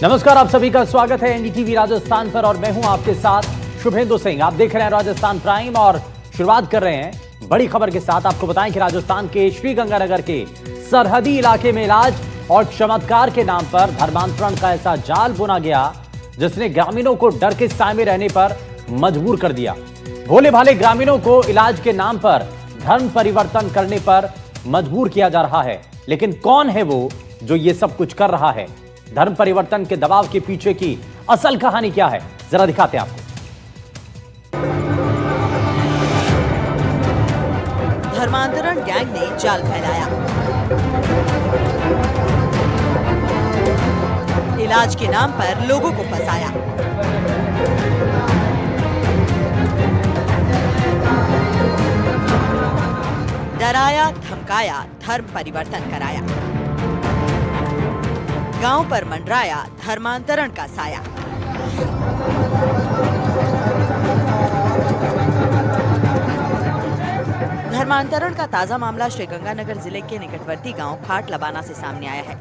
नमस्कार, आप सभी का स्वागत है एनडीटीवी राजस्थान पर और मैं हूं आपके साथ शुभेंदु सिंह। आप देख रहे हैं राजस्थान प्राइम और शुरुआत कर रहे हैं बड़ी खबर के साथ। आपको बताएं कि राजस्थान के श्रीगंगानगर के सरहदी इलाके में इलाज और चमत्कार के नाम पर धर्मांतरण का ऐसा जाल बुना गया जिसने ग्रामीणों को डर के साए में रहने पर मजबूर कर दिया। भोले भाले ग्रामीणों को इलाज के नाम पर धर्म परिवर्तन करने पर मजबूर किया जा रहा है, लेकिन कौन है वो जो ये सब कुछ कर रहा है? धर्म परिवर्तन के दबाव के पीछे की असल कहानी क्या है, जरा दिखाते हैं आपको। धर्मांतरण गैंग ने जाल फैलाया। इलाज के नाम पर लोगों को फंसाया। डराया, धमकाया, धर्म परिवर्तन कराया। गांव पर मंडराया धर्मांतरण का साया। धर्मांतरण का ताजा मामला श्रीगंगानगर जिले के निकटवर्ती गांव खाट लबाना से सामने आया है,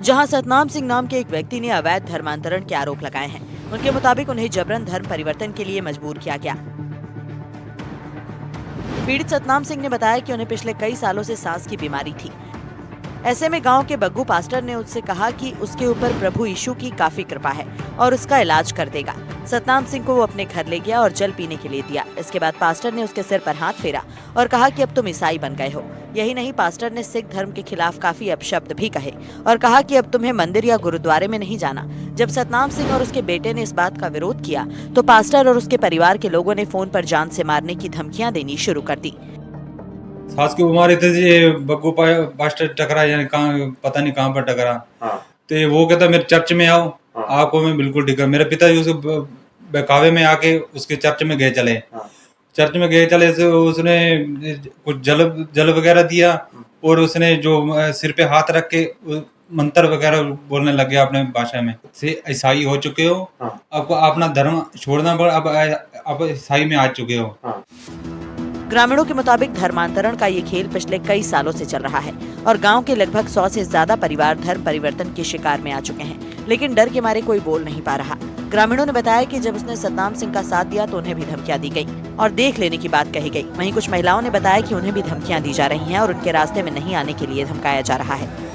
जहां सतनाम सिंह नाम के एक व्यक्ति ने अवैध धर्मांतरण के आरोप लगाए हैं। उनके मुताबिक उन्हें जबरन धर्म परिवर्तन के लिए मजबूर किया गया। पीड़ित सतनाम सिंह ने बताया कि उन्हें पिछले कई सालों से सांस की बीमारी थी। ऐसे में गांव के बग्गू पास्टर ने उससे कहा कि उसके ऊपर प्रभु यीशु की काफी कृपा है और उसका इलाज कर देगा। सतनाम सिंह को वो अपने घर ले गया और जल पीने के लिए दिया। इसके बाद पास्टर ने उसके सिर पर हाथ फेरा और कहा कि अब तुम ईसाई बन गए हो। यही नहीं, पास्टर ने सिख धर्म के खिलाफ काफी अपशब्द भी कहे और कहा कि अब तुम्हें मंदिर या गुरुद्वारे में नहीं जाना। जब सतनाम सिंह और उसके बेटे ने इस बात का विरोध किया तो पास्टर और उसके परिवार के लोगों ने फोन पर जान से मारने की धमकियां देनी शुरू कर दी। सांस की बीमारी थी, ये बग्गू पास्टर टकरा, यानी पता नहीं कहाँ पर टकरा। तो वो कहता मेरे चर्च में आओ। आपको मैं बिल्कुल ठीक है। मेरे पिताजी उसके बहकावे में आके उसके चर्च में गए चले। चर्च में गए चले से उसने कुछ जल वगैरह दिया और उसने जो सिर पे हाथ रख के मंत्र वगैरह बोलने लग गया अपने भाषा में। से ईसाई हो चुके हो, आपको अपना धर्म छोड़ना पड़ा, अब ईसाई में आ चुके हो। ग्रामीणों के मुताबिक धर्मांतरण का ये खेल पिछले कई सालों से चल रहा है और गांव के लगभग 100 से ज्यादा परिवार धर्म परिवर्तन के शिकार में आ चुके हैं, लेकिन डर के मारे कोई बोल नहीं पा रहा। ग्रामीणों ने बताया कि जब उसने सतनाम सिंह का साथ दिया तो उन्हें भी धमकियां दी गई और देख लेने की बात कही गई। वहीं कुछ महिलाओं ने बताया कि उन्हें भी धमकियां दी जा रही हैं और उनके रास्ते में नहीं आने के लिए धमकाया जा रहा है।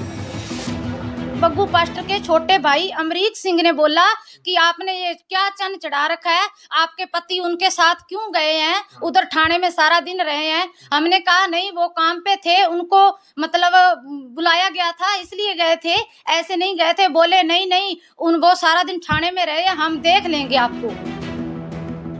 बग्गू पास्टर के छोटे भाई अमरीक सिंह ने बोला कि आपने ये क्या चन चढ़ा रखा है, आपके पति उनके साथ क्यों गए हैं, उधर थाने में सारा दिन रहे हैं। हमने कहा नहीं, वो काम पे थे, उनको मतलब बुलाया गया था इसलिए गए थे, ऐसे नहीं गए थे। बोले नहीं, वो सारा दिन थाने में रहे, हम देख लेंगे आपको।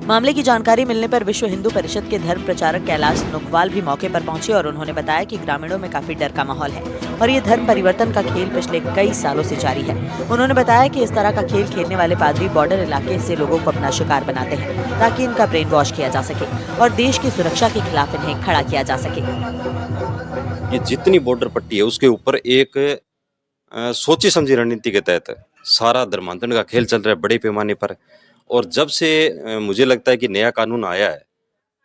मामले की जानकारी मिलने पर विश्व हिंदू परिषद के धर्म प्रचारक कैलाश नुकवाल भी मौके पर पहुंचे और उन्होंने बताया कि ग्रामीणों में काफी डर का माहौल है और ये धर्म परिवर्तन का खेल पिछले कई सालों से जारी है। उन्होंने बताया कि इस तरह का खेल खेलने वाले पादरी बॉर्डर इलाके से लोगों को अपना शिकार बनाते हैं ताकि इनका ब्रेन वॉश किया जा सके और देश की सुरक्षा के खिलाफ इन्हें खड़ा किया जा सके। ये जितनी बॉर्डर पट्टी है उसके ऊपर एक सोची समझी रणनीति के तहत सारा धर्मांतरण का खेल चल रहा है बड़े पैमाने पर। और जब से मुझे लगता है कि नया कानून आया है,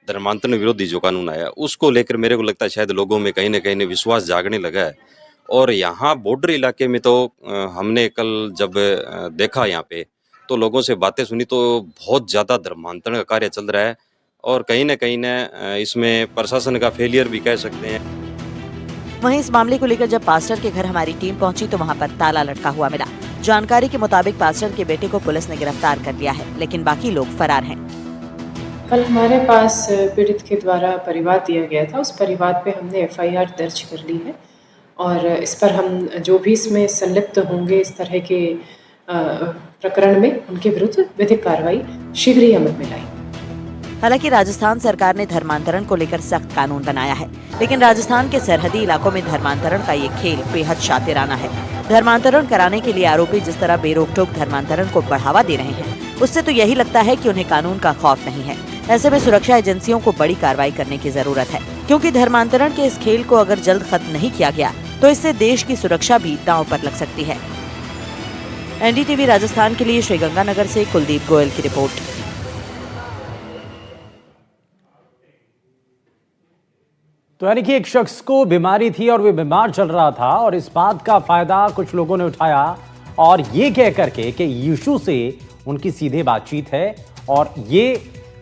धर्मांतरण विरोधी जो कानून आया, उसको लेकर मेरे को लगता है शायद लोगों में कहीं ना कहीं विश्वास जागने लगा है। और यहाँ बॉर्डर इलाके में तो हमने कल जब देखा यहाँ पे तो लोगों से बातें सुनी तो बहुत ज़्यादा धर्मांतरण का कार्य चल रहा है और कहीं ना इसमें प्रशासन का फेलियर भी कह सकते हैं। वहीं इस मामले को लेकर जब पास्टर के घर हमारी टीम पहुंची तो वहां पर ताला लटका हुआ मिला। जानकारी के मुताबिक पास्टर के बेटे को पुलिस ने गिरफ्तार कर लिया है, लेकिन बाकी लोग फरार हैं। कल हमारे पास पीड़ित के द्वारा परिवाद दिया गया था। उस परिवाद पे हमने एफआईआर दर्ज कर ली है और इस पर हम जो भी इसमें संलिप्त होंगे इस तरह के प्रकरण में उनके विरुद्ध विधिक कार्रवाई शीघ्र ही अमल में लाएंगे। हालांकि राजस्थान सरकार ने धर्मांतरण को लेकर सख्त कानून बनाया है, लेकिन राजस्थान के सरहदी इलाकों में धर्मांतरण का ये खेल बेहद शातिराना है। धर्मांतरण कराने के लिए आरोपी जिस तरह बेरोक-टोक धर्मांतरण को बढ़ावा दे रहे हैं, उससे तो यही लगता है कि उन्हें कानून का खौफ नहीं है। ऐसे में सुरक्षा एजेंसियों को बड़ी कार्रवाई करने की जरूरत है, क्योंकि धर्मांतरण के इस खेल को अगर जल्द खत्म नहीं किया गया तो इससे देश की सुरक्षा भी दांव पर लग सकती है। एनडीटीवी राजस्थान के लिए श्रीगंगानगर से कुलदीप गोयल की रिपोर्ट। तो यानी कि एक शख्स को बीमारी थी और वे बीमार चल रहा था और इस बात का फायदा कुछ लोगों ने उठाया और ये कह करके कि यीशु से उनकी सीधे बातचीत है और ये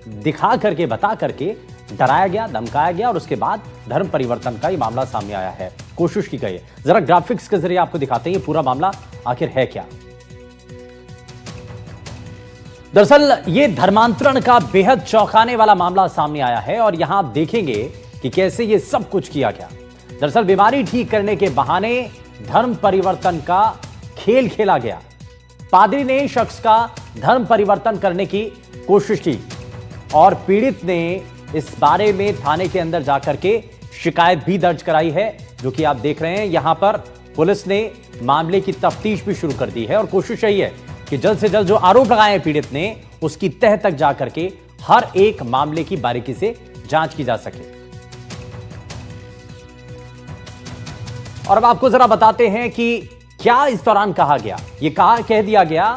दिखा करके बता करके डराया गया, धमकाया गया और उसके बाद धर्म परिवर्तन का ये मामला सामने आया है। कोशिश की गई है। जरा ग्राफिक्स के जरिए आपको दिखाते हैं ये पूरा मामला आखिर है क्या। दरअसल ये धर्मांतरण का बेहद चौंकाने वाला मामला सामने आया है और यहां आप देखेंगे कि कैसे ये सब कुछ किया गया। दरअसल बीमारी ठीक करने के बहाने धर्म परिवर्तन का खेल खेला गया। पादरी ने शख्स का धर्म परिवर्तन करने की कोशिश की और पीड़ित ने इस बारे में थाने के अंदर जाकर के शिकायत भी दर्ज कराई है, जो कि आप देख रहे हैं। यहां पर पुलिस ने मामले की तफ्तीश भी शुरू कर दी है और कोशिश यही है कि जल्द से जल्द जो आरोप लगाए हैं पीड़ित ने उसकी तह तक जाकर के हर एक मामले की बारीकी से जांच की जा सके। और अब आपको जरा बताते हैं कि क्या इस दौरान कहा गया। ये कह दिया गया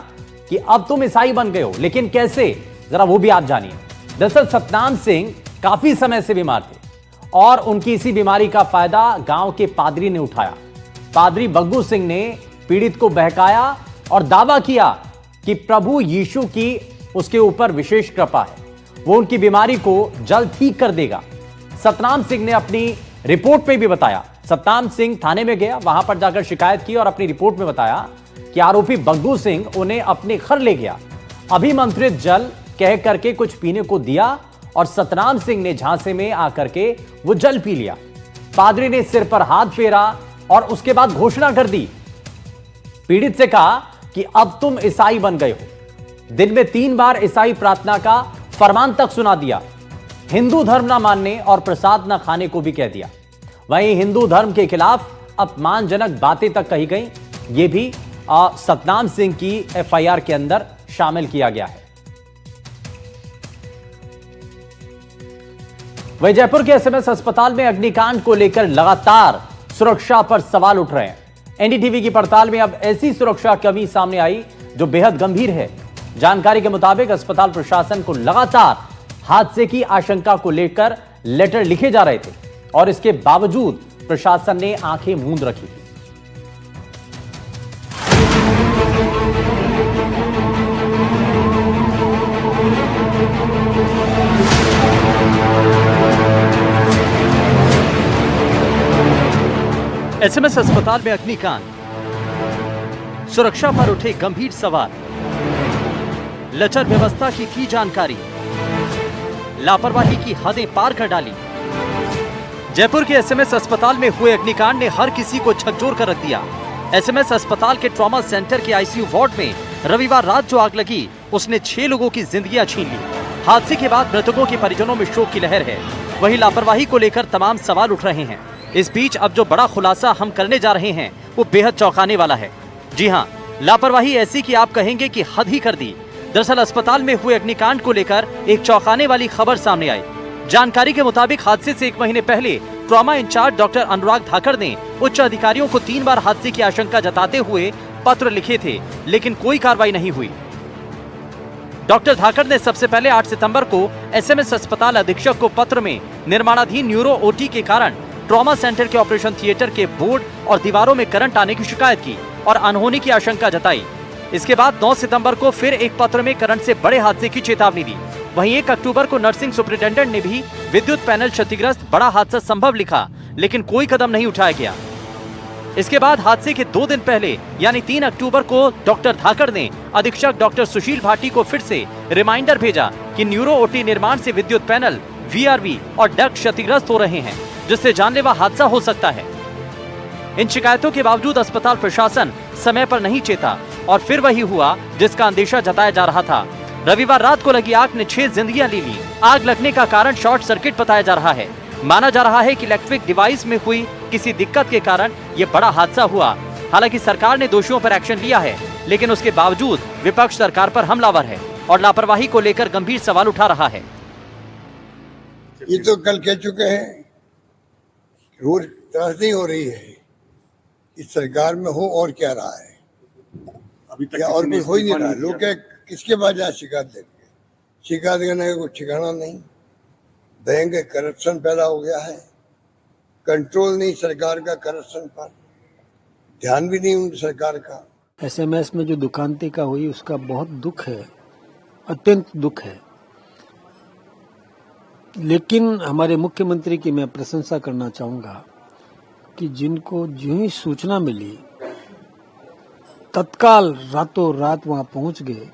कि अब तुम ईसाई बन गए हो, लेकिन कैसे, जरा वो भी आप जानिए। दरअसल सतनाम सिंह काफी समय से बीमार थे और उनकी इसी बीमारी का फायदा गांव के पादरी ने उठाया। पादरी बग्गू सिंह ने पीड़ित को बहकाया और दावा किया कि प्रभु यीशु की उसके ऊपर विशेष कृपा है, वो उनकी बीमारी को जल्द ठीक कर देगा। सतनाम सिंह ने अपनी रिपोर्ट में भी बताया। सतनाम सिंह थाने में गया, वहां पर जाकर शिकायत की और अपनी रिपोर्ट में बताया कि आरोपी बग्गू सिंह उन्हें अपने घर ले गया, अभिमंत्रित जल कह करके कुछ पीने को दिया और सतनाम सिंह ने झांसे में आकर के वो जल पी लिया। पादरी ने सिर पर हाथ फेरा और उसके बाद घोषणा कर दी, पीड़ित से कहा कि अब तुम ईसाई बन गए हो। दिन में 3 बार ईसाई प्रार्थना का फरमान तक सुना दिया। हिंदू धर्म ना मानने और प्रसाद ना खाने को भी कह दिया। वहीं हिंदू धर्म के खिलाफ अपमानजनक बातें तक कही गई। यह भी सतनाम सिंह की एफआईआर के अंदर शामिल किया गया है। वहीं जयपुर के एसएमएस अस्पताल में अग्निकांड को लेकर लगातार सुरक्षा पर सवाल उठ रहे हैं। एनडीटीवी की पड़ताल में अब ऐसी सुरक्षा कमी सामने आई जो बेहद गंभीर है। जानकारी के मुताबिक अस्पताल प्रशासन को लगातार हादसे की आशंका को लेकर लेटर लिखे जा रहे थे और इसके बावजूद प्रशासन ने आंखें मूंद रखी थी। एसएमएस अस्पताल में अग्निकांड, सुरक्षा पर उठे गंभीर सवाल, लचर व्यवस्था की थी जानकारी, लापरवाही की हदें पार कर डाली। जयपुर के एसएमएस अस्पताल में हुए अग्निकांड ने हर किसी को झकझोर कर रख दिया। एसएमएस अस्पताल के ट्रॉमा सेंटर के आईसीयू वार्ड में रविवार रात जो आग लगी उसने 6 लोगों की जिंदगियां छीन ली। हादसे के बाद मृतकों के परिजनों में शोक की लहर है। वहीं लापरवाही को लेकर तमाम सवाल उठ रहे हैं। इस बीच अब जो बड़ा खुलासा हम करने जा रहे हैं वो बेहद चौंकाने वाला है। जी हां, लापरवाही ऐसी कि आप कहेंगे कि हद ही कर दी। दरअसल अस्पताल में हुए अग्निकांड को लेकर एक चौंकाने वाली खबर सामने आई। जानकारी के मुताबिक हादसे से 1 महीने पहले ट्रॉमा इंचार्ज डॉक्टर अनुराग धाकड़ ने उच्च अधिकारियों को 3 बार हादसे की आशंका जताते हुए पत्र लिखे थे, लेकिन कोई कार्रवाई नहीं हुई। डॉक्टर धाकड़ ने सबसे पहले 8 सितंबर को एसएमएस अस्पताल अधीक्षक को पत्र में निर्माणाधीन न्यूरो ओटी के कारण ट्रॉमा सेंटर के ऑपरेशन थिएटर के बोर्ड और दीवारों में करंट आने की शिकायत की और अनहोनी की आशंका जताई। इसके बाद 9 सितंबर को फिर एक पत्र में करंट से बड़े हादसे की चेतावनी दी। वहीं 1 अक्टूबर को नर्सिंग सुपरिटेंडेंट ने भी विद्युत पैनल क्षतिग्रस्त, बड़ा हादसा संभव लिखा, लेकिन कोई कदम नहीं उठाया गया। इसके बाद हादसे के 2 दिन पहले यानी 3 अक्टूबर को डॉक्टर धाकड़ ने अधीक्षक डॉक्टर सुशील भाटी को फिर से रिमाइंडर भेजा कि न्यूरो ओटी निर्माण से विद्युत पैनल, वीआरवी और डक्ट क्षतिग्रस्त हो रहे हैं, जिससे जानलेवा हादसा हो सकता है। इन शिकायतों के बावजूद अस्पताल प्रशासन समय पर नहीं चेता और फिर वही हुआ जिसका अंदेशा जताया जा रहा था। रविवार रात को लगी आग ने 6 जिंदगियां ले ली। आग लगने का कारण शॉर्ट सर्किट बताया जा रहा है। माना जा रहा है कि इलेक्ट्रिक डिवाइस में हुई किसी दिक्कत के कारण ये बड़ा हादसा हुआ। हालांकि सरकार ने दोषियों पर एक्शन लिया है, लेकिन उसके बावजूद विपक्ष सरकार पर हमलावर है और लापरवाही को लेकर गंभीर सवाल उठा रहा है। ये तो कल कह चुके हैं, रोज त्रासदी हो रही है इस सरकार में, हो और क्या रहा है अभी तक, और कुछ हो ही नहीं रहा। लोग क्या किसके पास जाए शिकायत लेके? शिकायत करने का कोई ठिकाना नहीं। बैंक करप्शन पैदा हो गया है, कंट्रोल नहीं सरकार का करप्शन पर, ध्यान भी नहीं उन सरकार का। एसएमएस में जो दुखांतिका हुई उसका बहुत दुख है, अत्यंत दुख है। लेकिन हमारे मुख्यमंत्री की मैं प्रशंसा करना चाहूंगा कि जिनको जो ही सूचना मिली तत्काल रातों रात वहां पहुंच गए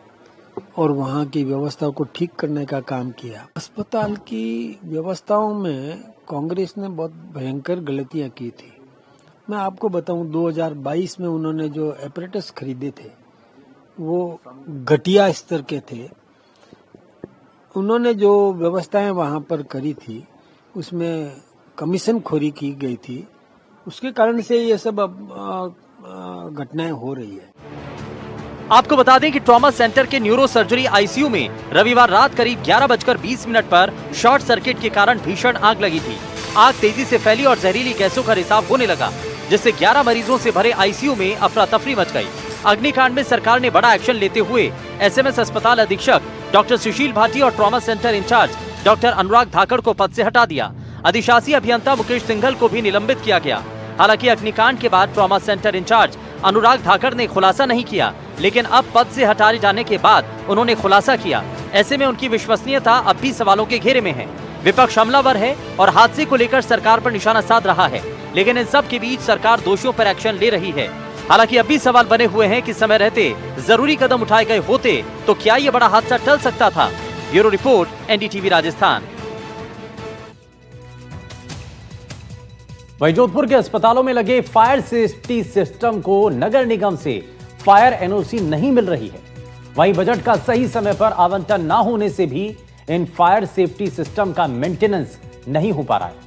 और वहां की व्यवस्था को ठीक करने का काम किया। अस्पताल की व्यवस्थाओं में कांग्रेस ने बहुत भयंकर गलतियां की थी। मैं आपको बताऊं 2022 में उन्होंने जो एपरेटस खरीदे थे वो घटिया स्तर के थे। उन्होंने जो व्यवस्थाएं वहां पर करी थी उसमें कमीशन खोरी की गई थी, उसके कारण से ये सब घटनाएं हो रही है। आपको बता दें कि ट्रॉमा सेंटर के न्यूरो सर्जरी आईसीयू में रविवार रात करीब 11:20 पर शॉर्ट सर्किट के कारण भीषण आग लगी थी। आग तेजी से फैली और जहरीली गैसों का रिसाव होने लगा, जिससे 11 मरीजों से भरे आईसीयू में अफरा तफरी मच गई। अग्निकांड में सरकार ने बड़ा एक्शन लेते हुए एसएमएस अस्पताल अधीक्षक डॉक्टर सुशील भाटी और ट्रॉमा सेंटर इंचार्ज डॉक्टर अनुराग धाकड़ को पद से हटा दिया। अधिशासी अभियंता मुकेश सिंघल को भी निलंबित किया गया। हालांकि अग्निकांड के बाद ट्रॉमा सेंटर इंचार्ज अनुराग धाकड़ ने खुलासा नहीं किया, लेकिन अब पद से हटाए जाने के बाद उन्होंने खुलासा किया। ऐसे में उनकी विश्वसनीयता अब भी सवालों के घेरे में है। विपक्ष हमलावर है और हादसे को लेकर सरकार पर निशाना साध रहा है, लेकिन इन सब के बीच सरकार दोषियों पर एक्शन ले रही है। हालांकि अब भी सवाल बने हुए हैं कि समय रहते जरूरी कदम उठाए गए होते तो क्या ये बड़ा हादसा टल सकता था। Bureau report, NDTV Rajasthan. वहीं जोधपुर के अस्पतालों में लगे फायर सेफ्टी सिस्टम को नगर निगम से फायर एनओसी नहीं मिल रही है। वहीं बजट का सही समय पर आवंटन ना होने से भी इन फायर सेफ्टी सिस्टम का मेंटेनेंस नहीं हो पा रहा है।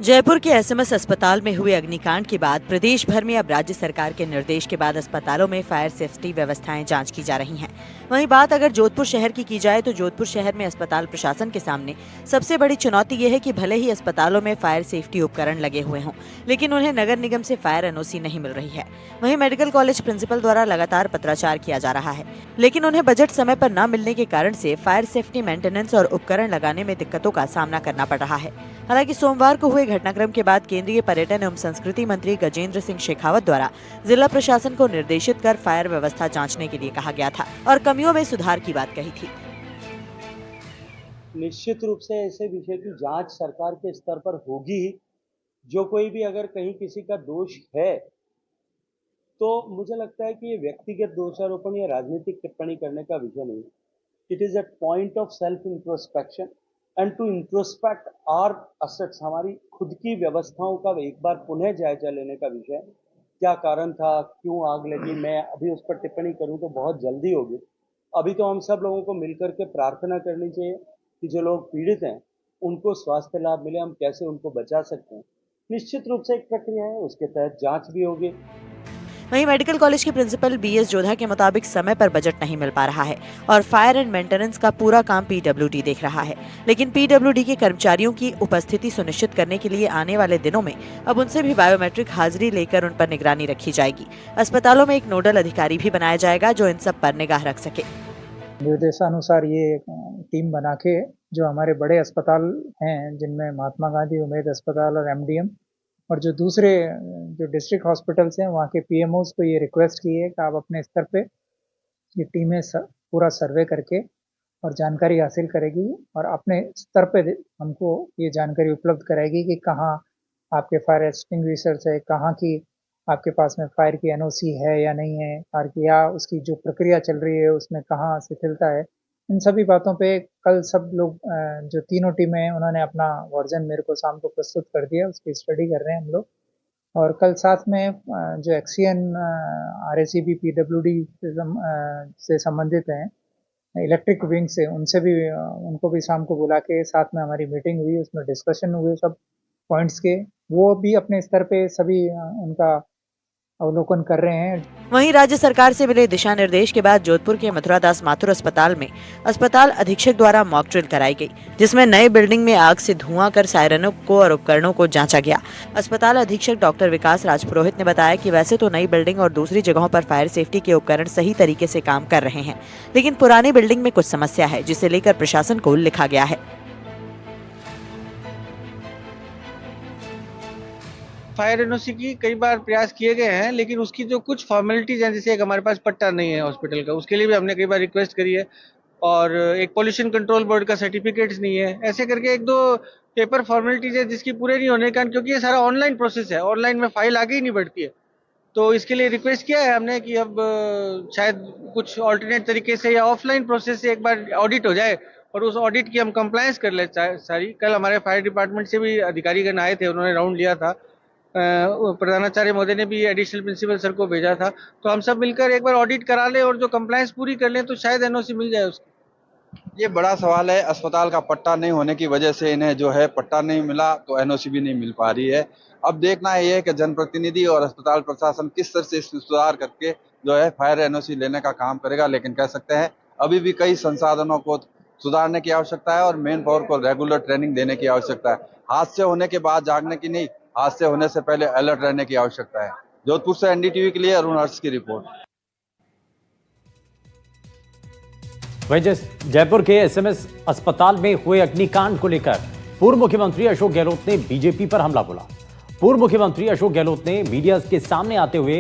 जयपुर के एसएमएस अस्पताल में हुए अग्निकांड के बाद प्रदेश भर में अब राज्य सरकार के निर्देश के बाद अस्पतालों में फायर सेफ्टी व्यवस्थाएं जांच की जा रही हैं। वहीं बात अगर जोधपुर शहर की जाए तो जोधपुर शहर में अस्पताल प्रशासन के सामने सबसे बड़ी चुनौती यह है कि भले ही अस्पतालों में फायर सेफ्टी उपकरण लगे हुए हों, लेकिन उन्हें नगर निगम से फायर एनओसी नहीं मिल रही है। वहीं मेडिकल कॉलेज प्रिंसिपल द्वारा लगातार पत्राचार किया जा रहा है, लेकिन उन्हें बजट समय पर न मिलने के कारण से फायर सेफ्टी मेंटेनेंस और उपकरण लगाने में दिक्कतों का सामना करना पड़ रहा है। हालांकि सोमवार को हुए घटनाक्रम के बाद केंद्रीय पर्यटन एवं संस्कृति मंत्री गजेंद्र सिंह शेखावत द्वारा जिला प्रशासन को निर्देशित कर फायर व्यवस्था जांचने के लिए कहा गया था और कमियों में सुधार की बात कही थी। निश्चित रूप से ऐसे विषय की जांच सरकार के स्तर पर होगी। जो कोई भी अगर कहीं किसी का दोष है तो मुझे लगता है कि ये व्यक्तिगत दोषारोपण या राजनीतिक टिप्पणी करने का विषय नहीं। It is a point of self introspection and to introspect our assets. हमारी खुद की व्यवस्थाओं का एक बार पुनः जायजा लेने का विषय। क्या कारण था, क्यों आग लगी, मैं अभी उस पर टिप्पणी करूं तो बहुत जल्दी होगी। अभी तो हम सब लोगों को मिलकर के प्रार्थना करनी चाहिए कि जो लोग पीड़ित हैं उनको स्वास्थ्य लाभ मिले, हम कैसे उनको बचा सकते हैं। निश्चित रूप से एक प्रक्रिया है, उसके तहत जांच भी होगी। वहीं मेडिकल कॉलेज के प्रिंसिपल बीएस जोधा के मुताबिक समय पर बजट नहीं मिल पा रहा है और फायर एंड मेंटेनेंस का पूरा काम पीडब्ल्यूडी देख रहा है, लेकिन पीडब्ल्यूडी के कर्मचारियों की उपस्थिति सुनिश्चित करने के लिए आने वाले दिनों में अब उनसे भी बायोमेट्रिक हाजिरी लेकर उन पर निगरानी रखी जाएगी। अस्पतालों में एक नोडल अधिकारी भी बनाया जाएगा जो इन सब पर निगाह रख सके। निर्देशानुसार ये टीम बना के जो हमारे बड़े अस्पताल हैं जिनमें महात्मा गांधी उमेद अस्पताल और एमडीएम और जो दूसरे जो डिस्ट्रिक्ट हॉस्पिटल्स हैं वहाँ के पीएमओस को ये रिक्वेस्ट की है कि आप अपने स्तर पे ये टीमें पूरा सर्वे करके और जानकारी हासिल करेगी और अपने स्तर पे हमको ये जानकारी उपलब्ध कराएगी कि कहाँ आपके फायर एक्सटिंग्विशर्स है, कहाँ की आपके पास में फायर की एनओसी है या नहीं है, और या उसकी जो प्रक्रिया चल रही है उसमें कहाँ शिथिलता है। इन सभी बातों पे कल सब लोग जो तीनों टीमें हैं उन्होंने अपना वर्जन मेरे को शाम को प्रस्तुत कर दिया, उसकी स्टडी कर रहे हैं हम लोग। और कल साथ में जो एक्सीएन आरएसीबी पीडब्ल्यूडी से संबंधित हैं इलेक्ट्रिक विंग से, उनसे भी उनको भी शाम को बुला के साथ में हमारी मीटिंग हुई, उसमें डिस्कशन हुए सब पॉइंट्स के। वो भी अपने स्तर पे सभी उनका अवलोकन कर रहे हैं। वहीं राज्य सरकार से मिले दिशा निर्देश के बाद जोधपुर के मथुरादास माथुर अस्पताल में अस्पताल अधीक्षक द्वारा मॉक ड्रिल कराई गई, जिसमें नए बिल्डिंग में आग से धुआं कर सायरनों को और उपकरणों को जांचा गया। अस्पताल अधीक्षक डॉक्टर विकास राज पुरोहित ने बताया कि वैसे तो नई बिल्डिंग और दूसरी जगहों पर फायर सेफ्टी के उपकरण सही तरीके से काम कर रहे हैं, लेकिन पुरानी बिल्डिंग में कुछ समस्या है, जिसे लेकर प्रशासन को लिखा गया है। फायर एनओसी की कई बार प्रयास किए गए हैं, लेकिन उसकी जो कुछ फॉर्मेलिटीज हैं, जैसे एक हमारे पास पट्टा नहीं है हॉस्पिटल का, उसके लिए भी हमने कई बार रिक्वेस्ट करी है, और एक पोल्यूशन कंट्रोल बोर्ड का सर्टिफिकेट्स नहीं है, ऐसे करके एक दो पेपर फॉर्मेलिटीज है जिसकी पूरे नहीं होने के कारण, क्योंकि ये सारा ऑनलाइन प्रोसेस है, ऑनलाइन में फाइल आगे ही नहीं बढ़ती है, तो इसके लिए रिक्वेस्ट किया है हमने कि अब शायद कुछ ऑल्टरनेट तरीके से या ऑफलाइन प्रोसेस से एक बार ऑडिट हो जाए और उस ऑडिट की हम कंप्लायंस कर ले सारी। कल हमारे फायर डिपार्टमेंट से भी अधिकारीगण आए थे, उन्होंने राउंड लिया था, प्रधानाचार्य महोदय ने भी एडिशनल प्रिंसिपल सर को भेजा था, तो हम सब मिलकर एक बार ऑडिट करा लें और जो कंप्लायंस पूरी कर लें तो शायद एनओसी मिल जाए उसकी। ये बड़ा सवाल है, अस्पताल का पट्टा नहीं होने की वजह से इन्हें जो है पट्टा नहीं मिला, तो एनओसी भी नहीं मिल पा रही है। अब देखना ये है कि जनप्रतिनिधि और अस्पताल प्रशासन किस तरह से इसमें सुधार करके जो है फायर एनओसी लेने का काम करेगा, लेकिन कह सकते हैं अभी भी कई संसाधनों को सुधारने की आवश्यकता है और मेन पावर को रेगुलर ट्रेनिंग देने की आवश्यकता है। हादसे होने के बाद जागने की नहीं, हादसे होने से पहले अलर्ट रहने की आवश्यकता है। जोधपुर से एनडीटीवी के लिए अरुण हर्ष की रिपोर्ट। वहीं जयपुर के एसएमएस अस्पताल में हुए अग्निकांड को लेकर पूर्व मुख्यमंत्री अशोक गहलोत ने बीजेपी पर हमला बोला। पूर्व मुख्यमंत्री अशोक गहलोत ने मीडिया के सामने आते हुए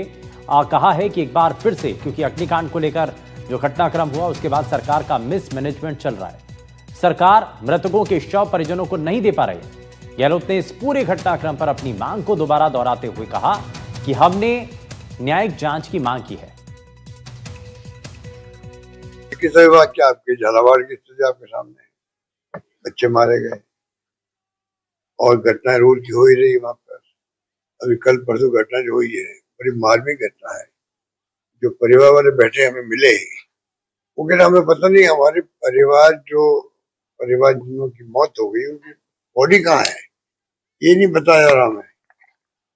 कहा है कि एक बार फिर से, क्योंकि अग्निकांड को लेकर जो घटनाक्रम हुआ उसके बाद सरकार का मिसमैनेजमेंट चल रहा है, सरकार मृतकों के शव परिजनों को नहीं दे पा रही है। गहलोत ने इस पूरे घटनाक्रम पर अपनी मांग को दोबारा दोहराते हुए कहा कि हमने न्यायिक जांच की मांग की है। किसी बात क्या आपके झालावाड़ की स्थिति आपके सामने, बच्चे मारे गए और घटना रोज की हो ही रही है वहां पर। अभी कल परसों घटना जो हुई है बड़ी मार्मिक घटना है। जो परिवार वाले बैठे हमें मिले, वो कह रहे हमें पता नहीं, हमारे परिवार जिनों की मौत हो गई उनकी बॉडी कहाँ है ये नहीं बताया जा रहा हमें,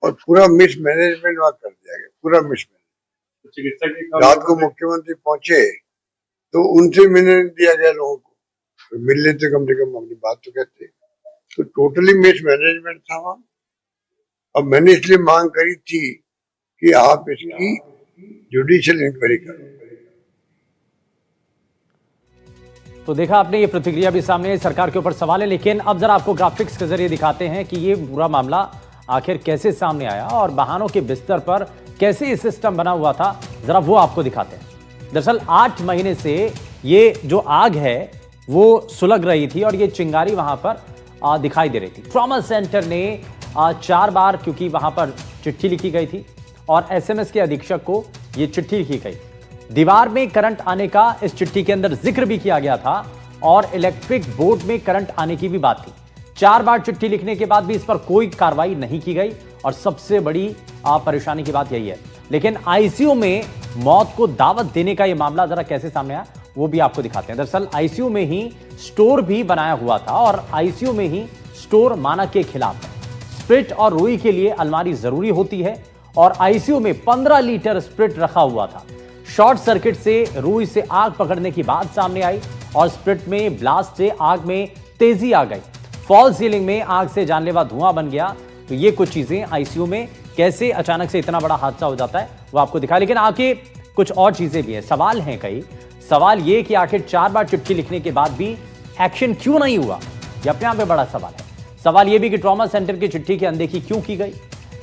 और पूरा मिसमैनेजमेंट वहां कर दिया गया, पूरा मिसमैनेजमेंट। रात को मुख्यमंत्री पहुंचे तो उनसे मिलने दिया गया लोगों को, तो मिल लेते कम से कम अपनी बात तो कहते। तो टोटली मिसमैनेजमेंट था वहां। अब मैंने इसलिए मांग करी थी कि आप इसकी जुडिशियल इंक्वायरी करो। तो देखा आपने, ये प्रतिक्रिया भी सामने सरकार के ऊपर सवाल है, लेकिन अब जरा आपको ग्राफिक्स के जरिए दिखाते हैं कि ये पूरा मामला आखिर कैसे सामने आया और बहानों के बिस्तर पर कैसे ये सिस्टम बना हुआ था, जरा वो आपको दिखाते हैं। दरअसल 8 महीने से ये जो आग है वो सुलग रही थी और ये चिंगारी वहां पर दिखाई दे रही थी। ट्रॉमा सेंटर ने 4 बार, क्योंकि वहां पर चिट्ठी लिखी गई थी और एसएमएस के अधीक्षक को ये चिट्ठी लिखी गई, दीवार में करंट आने का इस चिट्ठी के अंदर जिक्र भी किया गया था और इलेक्ट्रिक बोर्ड में करंट आने की भी बात थी। 4 बार चिट्ठी लिखने के बाद भी इस पर कोई कार्रवाई नहीं की गई और सबसे बड़ी परेशानी की बात यही है। लेकिन आईसीयू में मौत को दावत देने का यह मामला जरा कैसे सामने आया वो भी आपको दिखाते हैं। दरअसल आईसीयू में ही स्टोर भी बनाया हुआ था और आईसीयू में ही स्टोर मानक के खिलाफ है। स्प्रिट और रुई के लिए अलमारी जरूरी होती है और आईसीयू में 15 लीटर स्प्रिट रखा हुआ था। शॉर्ट सर्किट से रुई से आग पकड़ने की बात सामने आई और स्प्रिट में ब्लास्ट से आग में तेजी आ गई। फॉल सीलिंग में आग से जानलेवा धुआं बन गया। तो ये कुछ चीजें आईसीयू में कैसे अचानक से इतना बड़ा हादसा हो जाता है वो आपको दिखा। लेकिन आगे कुछ और चीजें भी हैं, सवाल हैं कई। सवाल ये कि आखिर 4 बार चिट्ठी लिखने के बाद भी एक्शन क्यों नहीं हुआ, ये अपने आप में बड़ा सवाल है। सवाल ये भी कि ट्रॉमा सेंटर की चिट्ठी की अनदेखी क्यों की गई।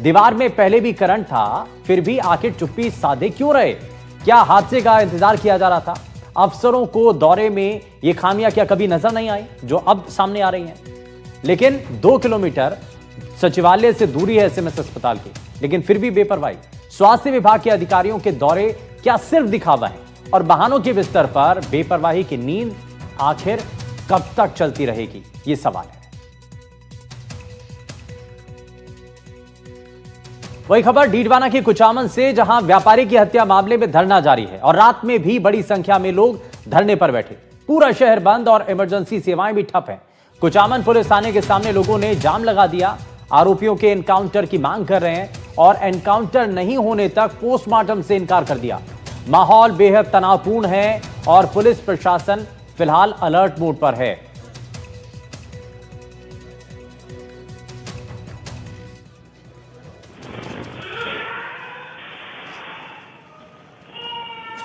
दीवार में पहले भी करंट था, फिर भी आखिर चुप्पी साधे क्यों रहे। क्या हादसे का इंतजार किया जा रहा था। अफसरों को दौरे में ये खामियां क्या कभी नजर नहीं आई जो अब सामने आ रही हैं। लेकिन 2 किलोमीटर सचिवालय से दूरी है एसएमएस अस्पताल की, लेकिन फिर भी बेपरवाही। स्वास्थ्य विभाग के अधिकारियों के दौरे क्या सिर्फ दिखावा है और बहानों के बिस्तर पर बेपरवाही की नींद आखिर कब तक चलती रहेगी, ये सवाल है। वही खबर डीडवाना के कुचामन से, जहां व्यापारी की हत्या मामले में धरना जारी है और रात में भी बड़ी संख्या में लोग धरने पर बैठे। पूरा शहर बंद और इमरजेंसी सेवाएं भी ठप हैं। कुचामन पुलिस थाने के सामने लोगों ने जाम लगा दिया, आरोपियों के एनकाउंटर की मांग कर रहे हैं और एनकाउंटर नहीं होने तक पोस्टमार्टम से इनकार कर दिया। माहौल बेहद तनावपूर्ण है और पुलिस प्रशासन फिलहाल अलर्ट मोड पर है।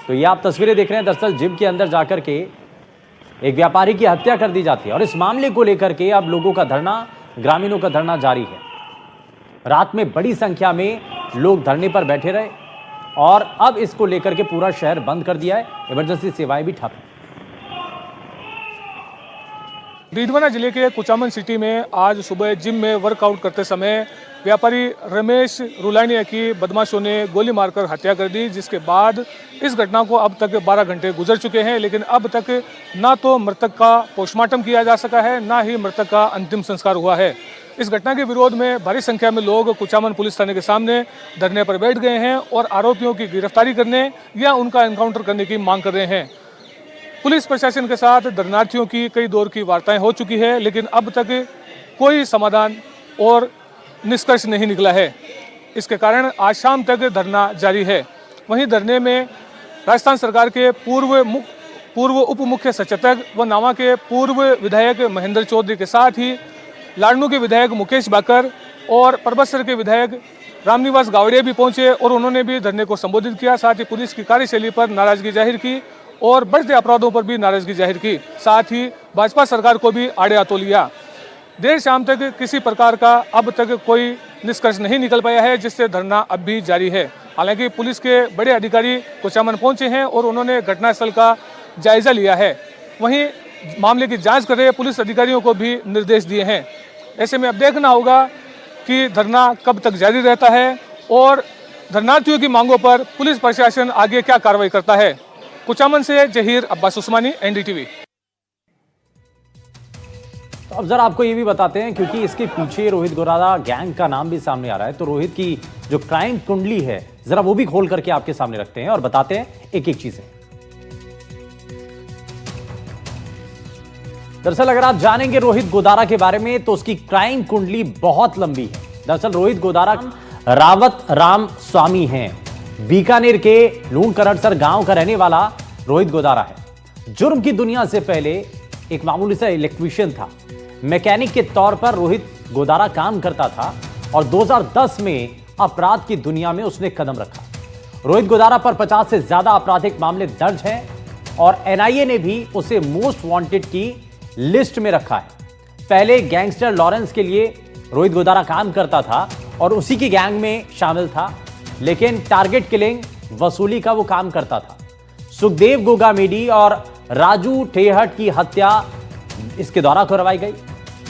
तो ये आप तस्वीरें देख रहे हैं, दरअसल जिम के अंदर जाकर के एक व्यापारी की हत्या कर दी जाती है और इस मामले को लेकर के अब लोगों का धरना, ग्रामीणों का धरना जारी है। रात में बड़ी संख्या में लोग धरने पर बैठे रहे और अब इसको लेकर के पूरा शहर बंद कर दिया है, इमरजेंसी सेवाएं भी ठप हैं। डीडवाना जिले के कुचामन सिटी में आज सुबह जिम में वर्कआउट करते समय व्यापारी रमेश रुलानिया की बदमाशों ने गोली मारकर हत्या कर दी, जिसके बाद इस घटना को अब तक 12 घंटे गुजर चुके हैं, लेकिन अब तक ना तो मृतक का पोस्टमार्टम किया जा सका है, ना ही मृतक का अंतिम संस्कार हुआ है। इस घटना के विरोध में भारी संख्या में लोग कुचामन पुलिस थाने के सामने धरने पर बैठ गए हैं और आरोपियों की गिरफ्तारी करने या उनका एनकाउंटर करने की मांग कर रहे हैं। पुलिस प्रशासन के साथ धरनार्थियों की कई दौर की वार्ताएं हो चुकी है, लेकिन अब तक कोई समाधान और निष्कर्ष नहीं निकला है। इसके कारण आज शाम तक धरना जारी है। वहीं धरने में राजस्थान सरकार के पूर्व उप मुख्य सचेतक व नावा के पूर्व विधायक महेंद्र चौधरी के साथ ही लाडनू के विधायक मुकेश बाकर और परबतसर के विधायक रामनिवास गावड़े भी पहुंचे और उन्होंने भी धरने को संबोधित किया। साथ ही पुलिस की कार्यशैली पर नाराजगी जाहिर की और बढ़ते अपराधों पर भी नाराजगी जाहिर की। साथ ही भाजपा सरकार को भी आड़े हाथों लिया। देर शाम तक किसी प्रकार का अब तक कोई निष्कर्ष नहीं निकल पाया है, जिससे धरना अब भी जारी है। हालांकि पुलिस के बड़े अधिकारी कुचामन पहुंचे हैं और उन्होंने घटनास्थल का जायजा लिया है। वहीं मामले की जांच कर रहे पुलिस अधिकारियों को भी निर्देश दिए हैं। ऐसे में अब देखना होगा कि धरना कब तक जारी रहता है और धरनार्थियों की मांगों पर पुलिस प्रशासन आगे क्या कार्रवाई करता है। कुचामन से जहीर अब्बास उस्मानी, एनडीटीवी। तो अब जरा आपको ये भी बताते हैं, क्योंकि इसके पीछे रोहित गोदारा गैंग का नाम भी सामने आ रहा है, तो रोहित की जो क्राइम कुंडली है जरा वो भी खोल करके आपके सामने रखते हैं और बताते हैं एक एक चीजें। दरअसल अगर आप जानेंगे रोहित गोदारा के बारे में तो उसकी क्राइम कुंडली बहुत लंबी है। दरअसल रोहित गोदारा रावत राम स्वामी हैं, बीकानेर के लूणकरड़सर गांव का रहने वाला रोहित गोदारा है। जुर्म की दुनिया से पहले एक मामूली सा इलेक्ट्रीशियन था। मैकेनिक के तौर पर रोहित गोदारा काम करता था और 2010 में अपराध की दुनिया में उसने कदम रखा। रोहित गोदारा पर 50 से ज्यादा आपराधिक मामले दर्ज हैं और एनआईए ने भी उसे मोस्ट वांटेड की लिस्ट में रखा है। पहले गैंगस्टर लॉरेंस के लिए रोहित गोदारा काम करता था और उसी की गैंग में शामिल था, लेकिन टारगेट किलिंग वसूली का वो काम करता था। सुखदेव गोगामेडी और राजू ठेहट की हत्या इसके द्वारा करवाई गई।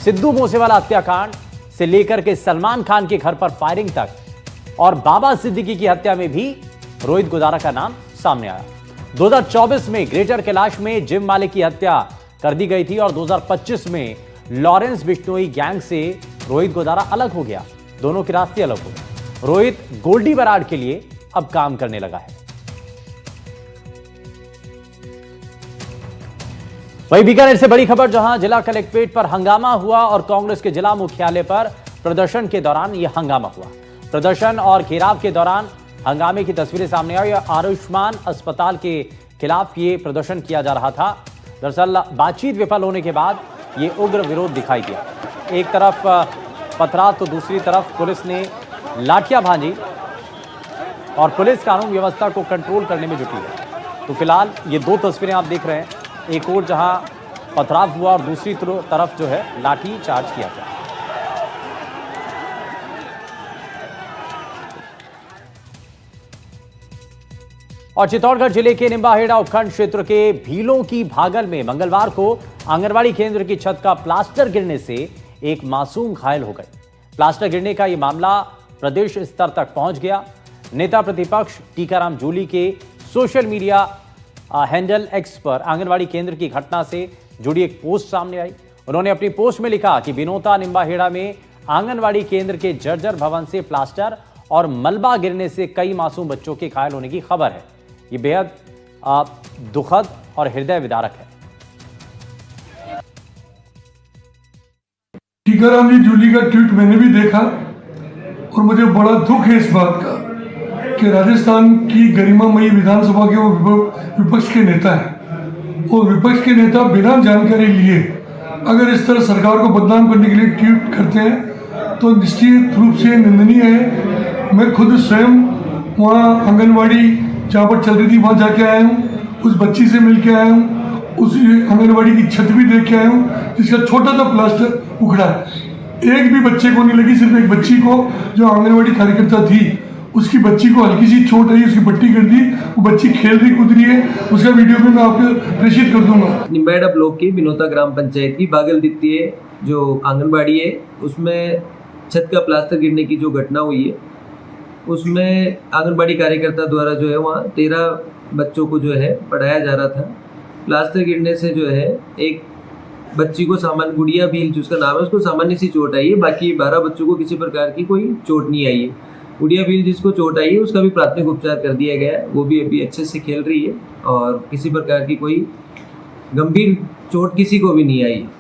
सिद्धू मूसेवाला हत्याकांड से लेकर के सलमान खान के घर पर फायरिंग तक और बाबा सिद्दीकी की हत्या में भी रोहित गोदारा का नाम सामने आया। 2024 में ग्रेटर कैलाश में जिम मालिक की हत्या कर दी गई थी और 2025 में लॉरेंस बिश्नोई गैंग से रोहित गोदारा अलग हो गया। दोनों के रास्ते अलग हो गए। रोहित गोल्डी बराड़ के लिए अब काम करने लगा है। वहीं बीकानेर से बड़ी खबर, जहां जिला कलेक्ट्रेट पर हंगामा हुआ और कांग्रेस के जिला मुख्यालय पर प्रदर्शन के दौरान यह हंगामा हुआ। प्रदर्शन और घेराव के दौरान हंगामे की तस्वीरें सामने आई। आयुष्मान अस्पताल के खिलाफ ये प्रदर्शन किया जा रहा था। दरअसल बातचीत विफल होने के बाद ये उग्र विरोध दिखाई दिया। एक तरफ पथराव तो दूसरी तरफ पुलिस ने लाठियां भांजी और पुलिस कानून व्यवस्था को कंट्रोल करने में जुटी है। तो फिलहाल ये दो तस्वीरें आप देख रहे हैं, एक और जहां पथराव हुआ और दूसरी तरफ जो है लाठी चार्ज किया गया। और चित्तौड़गढ़ जिले के निम्बाहेड़ा उपखंड क्षेत्र के भीलों की भागल में मंगलवार को आंगनवाड़ी केंद्र की छत का प्लास्टर गिरने से एक मासूम घायल हो गए। प्लास्टर गिरने का यह मामला प्रदेश स्तर तक पहुंच गया। नेता प्रतिपक्ष टीकाराम जूली के सोशल मीडिया हैंडल एक्स पर आंगनवाड़ी केंद्र की घटना से जुड़ी एक पोस्ट सामने आई। उन्होंने अपनी पोस्ट में लिखा कि बिनोता निम्बाहेड़ा में आंगनवाड़ी केंद्र के जर्जर भवन से प्लास्टर और मलबा गिरने से कई मासूम बच्चों के घायल होने की खबर है। ये बेहद दुखद और हृदय विदारक है। टीकाराम जी जूली का ट्वीट मैंने भी देखा। और मुझे बड़ा दुख है इस बात का कि राजस्थान की गरिमामयी विधानसभा के वो विपक्ष के नेता हैं और विपक्ष के नेता बिना जानकारी लिए अगर इस तरह सरकार को बदनाम करने के लिए ट्वीट करते हैं तो निश्चित रूप से निंदनीय है। मैं खुद स्वयं वहाँ आंगनवाड़ी जहाँ पर चल रही थी वहाँ जाके आया हूँ, उस बच्ची से मिल के आया हूँ, उस आंगनवाड़ी की छत भी देख के आया हूँ जिसका छोटा सा प्लास्टर उखड़ा है। एक भी बच्चे को नहीं लगी, सिर्फ एक बच्ची को जो आंगनवाड़ी कार्यकर्ता थी उसकी बच्ची को हल्की सी चोट आई, उसकी पट्टी कर दी, वो बच्ची खेल रही कूद रही है, उसका वीडियो भी मैं आपको प्रेषित कर दूंगा। निम्बेड़ा ब्लॉक की बिनोता ग्राम पंचायत की बागल द्वितीय जो आंगनबाड़ी है उसमें छत का प्लास्टर गिरने की जो घटना हुई है उसमें आंगनबाड़ी कार्यकर्ता द्वारा जो है वहाँ 13 बच्चों को जो है पढ़ाया जा रहा था। प्लास्टर गिरने से जो है एक बच्ची को सामान्य गुड़िया भील जिसका नाम है उसको सामान्य सी चोट आई है, बाकी 12 बच्चों को किसी प्रकार की कोई चोट नहीं आई है। गुड़िया भील जिसको चोट आई है उसका भी प्राथमिक उपचार कर दिया गया है, वो भी अभी अच्छे से खेल रही है और किसी प्रकार की कोई गंभीर चोट किसी को भी नहीं आई है।